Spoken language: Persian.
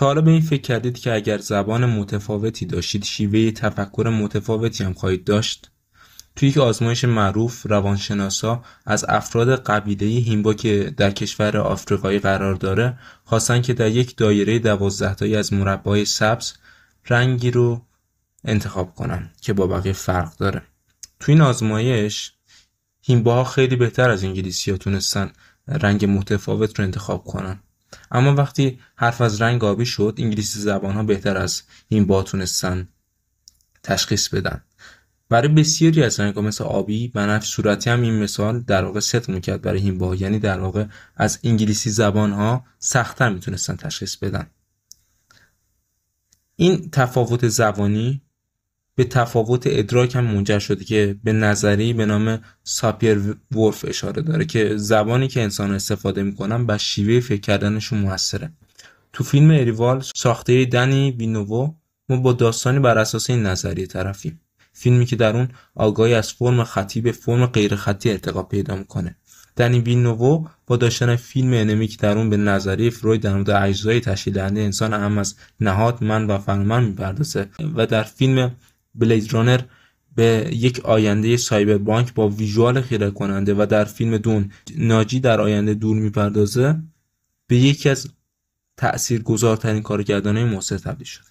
تا حالا به این فکر کردید که اگر زبان متفاوتی داشتید شیوه تفکر متفاوتی هم خواهید داشت؟ توی یک آزمایش معروف روانشناسا از افراد قبیله هیمبا که در کشور آفریقایی قرار داره خواستن که در یک دایره 12 تایی از مربعای سبز رنگی رو انتخاب کنن که با بقیه فرق داره. توی این آزمایش هیمباها خیلی بهتر از انگلیسی‌ها تونستن رنگ متفاوت رو انتخاب کنن، اما وقتی حرف از رنگ آبی شد انگلیسی زبان‌ها بهتر از هیمباها تونستن تشخیص بدن. برای بسیاری از رنگ‌ها مثل آبی، بنفش، صورتی هم این مثال در واقع صدق می‌کرد برای هیمباها، یعنی در واقع از انگلیسی زبان‌ها سخت‌تر میتونستن تشخیص بدن. این تفاوت زبانی به تفاوت ادراک هم منجر شده که به نظریه‌ای به نام ساپیر وولف اشاره داره که زبانی که انسان استفاده میکنن بر شیوه فکر کردنشون موثره. تو فیلم اریوال ساخته دنی ویلنوو ما با داستانی بر اساس این نظریه طرفیم. فیلمی که در اون آگاهی از فرم خطی به فرم غیر خطی ارتقا پیدا میکنه. دنی ویلنوو با داشتن فیلم انمی که در اون به نظریه فروید در مورد اجزای تشکیل دهنده انسان اهم از نهاد، من و فنومند میپردازه و در فیلم بلید رانر به یک آینده سایبربانک با ویژوال خیره کننده و در فیلم دون ناجی در آینده دور میپردازه به یکی از تأثیرگذارترین کارگردانان معاصر تبدیل شده.